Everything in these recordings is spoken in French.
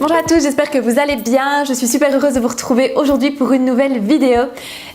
Bonjour à tous, j'espère que vous allez bien. Je suis super heureuse de vous retrouver aujourd'hui pour une nouvelle vidéo.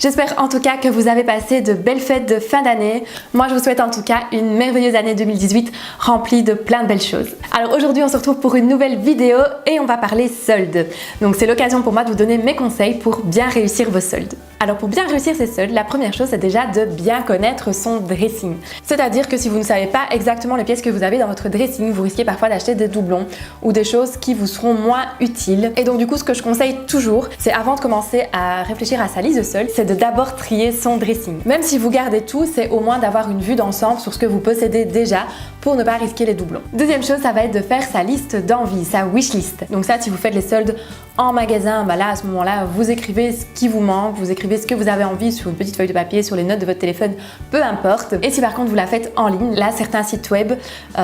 J'espère en tout cas que vous avez passé de belles fêtes de fin d'année. Moi je vous souhaite en tout cas une merveilleuse année 2018 remplie de plein de belles choses. Alors aujourd'hui on se retrouve pour une nouvelle vidéo et on va parler soldes. Donc c'est l'occasion pour moi de vous donner mes conseils pour bien réussir vos soldes. Alors pour bien réussir ces soldes, la première chose c'est déjà de bien connaître son dressing. C'est-à-dire que si vous ne savez pas exactement les pièces que vous avez dans votre dressing, vous risquez parfois d'acheter des doublons ou des choses qui vous seront moins utiles. Et donc du coup ce que je conseille toujours, c'est avant de commencer à réfléchir à sa liste de soldes, c'est de d'abord trier son dressing. Même si vous gardez tout, c'est au moins d'avoir une vue d'ensemble sur ce que vous possédez déjà pour ne pas risquer les doublons. Deuxième chose, ça va être de faire sa liste d'envie, sa wishlist. Donc ça, si vous faites les soldes en magasin, bah là à ce moment-là, vous écrivez ce qui vous manque, vous écrivez ce que vous avez envie sur une petite feuille de papier, sur les notes de votre téléphone, peu importe. Et si par contre vous la faites en ligne, là certains sites web,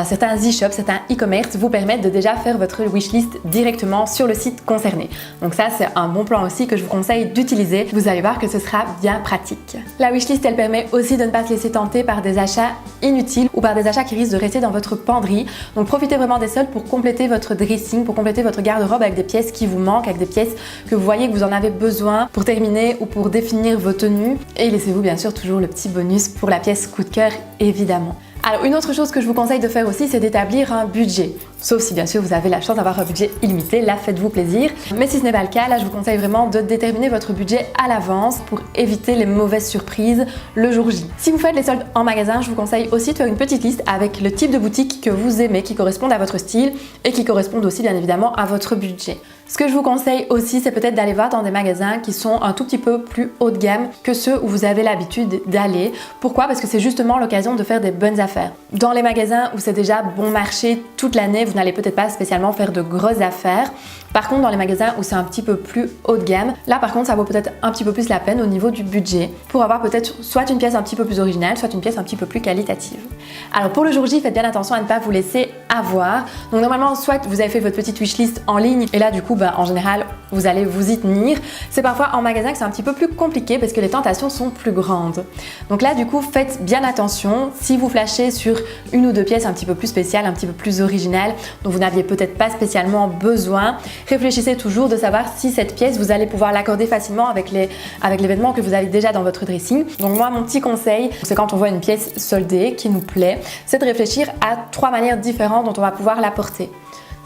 certains e-shops, certains e-commerce vous permettent de déjà faire votre wishlist directement sur le site concerné. Donc ça c'est un bon plan aussi que je vous conseille d'utiliser. Vous allez voir que ce sera bien pratique. La wishlist elle permet aussi de ne pas se laisser tenter par des achats inutiles ou par des achats qui risquent de rester dans votre penderie. Donc profitez vraiment des soldes pour compléter votre dressing, pour compléter votre garde-robe avec des pièces qui vous manquent, avec des pièces que vous voyez que vous en avez besoin pour terminer ou pour définir vos tenues. Et laissez-vous bien sûr toujours le petit bonus pour la pièce coup de cœur évidemment. Alors une autre chose que je vous conseille de faire aussi, c'est d'établir un budget. Sauf si bien sûr vous avez la chance d'avoir un budget illimité, là faites-vous plaisir. Mais si ce n'est pas le cas, là je vous conseille vraiment de déterminer votre budget à l'avance pour éviter les mauvaises surprises le jour J. Si vous faites les soldes en magasin, je vous conseille aussi de faire une petite liste avec le type de boutique que vous aimez, qui correspondent à votre style et qui correspondent aussi bien évidemment à votre budget. Ce que je vous conseille aussi, c'est peut-être d'aller voir dans des magasins qui sont un tout petit peu plus haut de gamme que ceux où vous avez l'habitude d'aller. Pourquoi? Parce que c'est justement l'occasion de faire des bonnes affaires. Dans les magasins où c'est déjà bon marché toute l'année, vous n'allez peut-être pas spécialement faire de grosses affaires. Par contre, dans les magasins où c'est un petit peu plus haut de gamme, là par contre ça vaut peut-être un petit peu plus la peine au niveau du budget pour avoir peut-être soit une pièce un petit peu plus originale, soit une pièce un petit peu plus qualitative. Alors pour le jour J, faites bien attention à ne pas vous laisser avoir. Donc normalement, soit vous avez fait votre petite wishlist en ligne et là du coup, en général, vous allez vous y tenir. C'est parfois en magasin que c'est un petit peu plus compliqué parce que les tentations sont plus grandes. Donc là du coup, faites bien attention. Si vous flashez sur une ou deux pièces un petit peu plus spéciales, un petit peu plus originales, dont vous n'aviez peut-être pas spécialement besoin, réfléchissez toujours de savoir si cette pièce, vous allez pouvoir l'accorder facilement avec les vêtements que vous avez déjà dans votre dressing. Donc moi, mon petit conseil, c'est quand on voit une pièce soldée qui nous plaît, c'est de réfléchir à 3 manières différentes dont on va pouvoir la porter.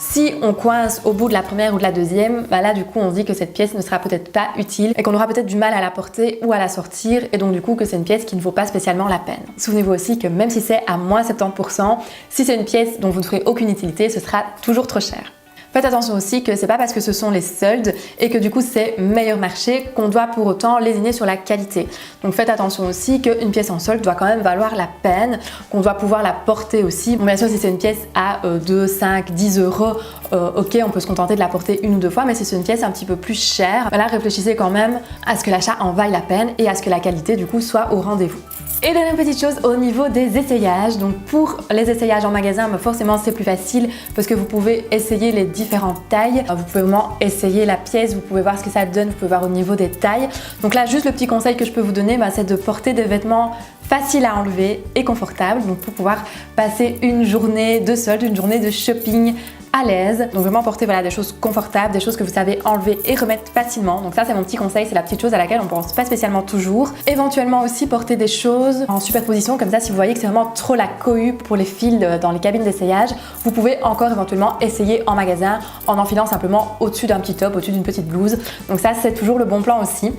Si on coince au bout de la première ou de la deuxième, là du coup on se dit que cette pièce ne sera peut-être pas utile et qu'on aura peut-être du mal à la porter ou à la sortir et donc du coup que c'est une pièce qui ne vaut pas spécialement la peine. Souvenez-vous aussi que même si c'est à moins 70%, si c'est une pièce dont vous ne ferez aucune utilité, ce sera toujours trop cher. Faites attention aussi que c'est pas parce que ce sont les soldes et que du coup c'est meilleur marché qu'on doit pour autant lésigner sur la qualité. Donc faites attention aussi qu'une pièce en solde doit quand même valoir la peine, qu'on doit pouvoir la porter aussi. Bon, bien sûr si c'est une pièce à 2, 5, 10 euros, ok on peut se contenter de la porter une ou deux fois, mais si c'est une pièce un petit peu plus chère, là réfléchissez quand même à ce que l'achat en vaille la peine et à ce que la qualité du coup soit au rendez-vous. Et dernière petite chose au niveau des essayages, donc pour les essayages en magasin, forcément c'est plus facile parce que vous pouvez essayer les différentes tailles, vous pouvez vraiment essayer la pièce, vous pouvez voir ce que ça donne, vous pouvez voir au niveau des tailles. Donc là juste le petit conseil que je peux vous donner, c'est de porter des vêtements faciles à enlever et confortables, donc pour pouvoir passer une journée de solde, une journée de shopping à l'aise. Donc vraiment porter des choses confortables, des choses que vous savez enlever et remettre facilement. Donc ça c'est mon petit conseil, c'est la petite chose à laquelle on pense pas spécialement toujours. Éventuellement aussi porter des choses en superposition, comme ça si vous voyez que c'est vraiment trop la cohue pour les fils dans les cabines d'essayage, vous pouvez encore éventuellement essayer en magasin en enfilant simplement au-dessus d'un petit top, au-dessus d'une petite blouse. Donc ça c'est toujours le bon plan aussi.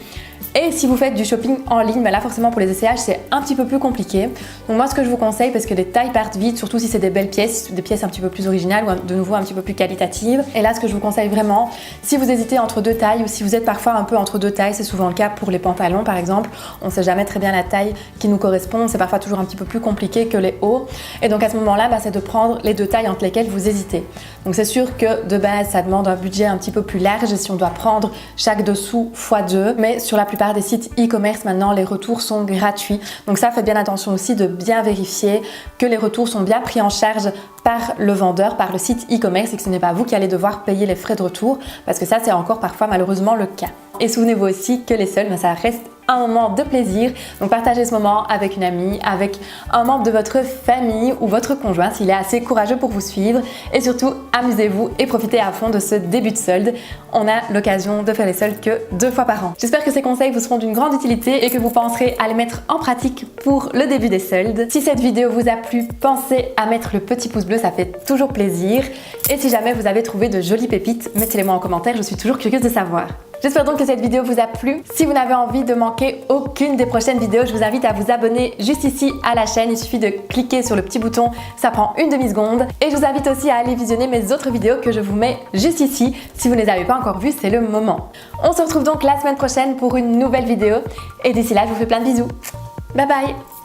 Et si vous faites du shopping en ligne, là forcément pour les essayages c'est un petit peu plus compliqué. Donc moi ce que je vous conseille, parce que les tailles partent vite, surtout si c'est des belles pièces, des pièces un petit peu plus originales ou de nouveau un petit peu plus qualitatives. Et là ce que je vous conseille vraiment, si vous hésitez entre deux tailles ou si vous êtes parfois un peu entre deux tailles, c'est souvent le cas pour les pantalons par exemple, on ne sait jamais très bien la taille qui nous correspond, c'est parfois toujours un petit peu plus compliqué que les hauts. Et donc à ce moment-là, c'est de prendre les deux tailles entre lesquelles vous hésitez. Donc c'est sûr que de base ça demande un budget un petit peu plus large si on doit prendre chaque dessous x2, mais sur la plupart des sites e-commerce maintenant les retours sont gratuits, donc ça faites bien attention aussi de bien vérifier que les retours sont bien pris en charge par le vendeur, par le site e-commerce et que ce n'est pas vous qui allez devoir payer les frais de retour parce que ça c'est encore parfois malheureusement le cas. Et souvenez-vous aussi que les soldes, ça reste un moment de plaisir. Donc partagez ce moment avec une amie, avec un membre de votre famille ou votre conjoint s'il est assez courageux pour vous suivre. Et surtout, amusez-vous et profitez à fond de ce début de solde. On a l'occasion de faire les soldes que 2 fois par an. J'espère que ces conseils vous seront d'une grande utilité et que vous penserez à les mettre en pratique pour le début des soldes. Si cette vidéo vous a plu, pensez à mettre le petit pouce bleu, ça fait toujours plaisir. Et si jamais vous avez trouvé de jolies pépites, mettez-les moi en commentaire, je suis toujours curieuse de savoir. J'espère donc que cette vidéo vous a plu. Si vous n'avez envie de manquer aucune des prochaines vidéos, je vous invite à vous abonner juste ici à la chaîne. Il suffit de cliquer sur le petit bouton, ça prend une demi-seconde. Et je vous invite aussi à aller visionner mes autres vidéos que je vous mets juste ici. Si vous ne les avez pas encore vues, c'est le moment. On se retrouve donc la semaine prochaine pour une nouvelle vidéo. Et d'ici là, je vous fais plein de bisous. Bye bye!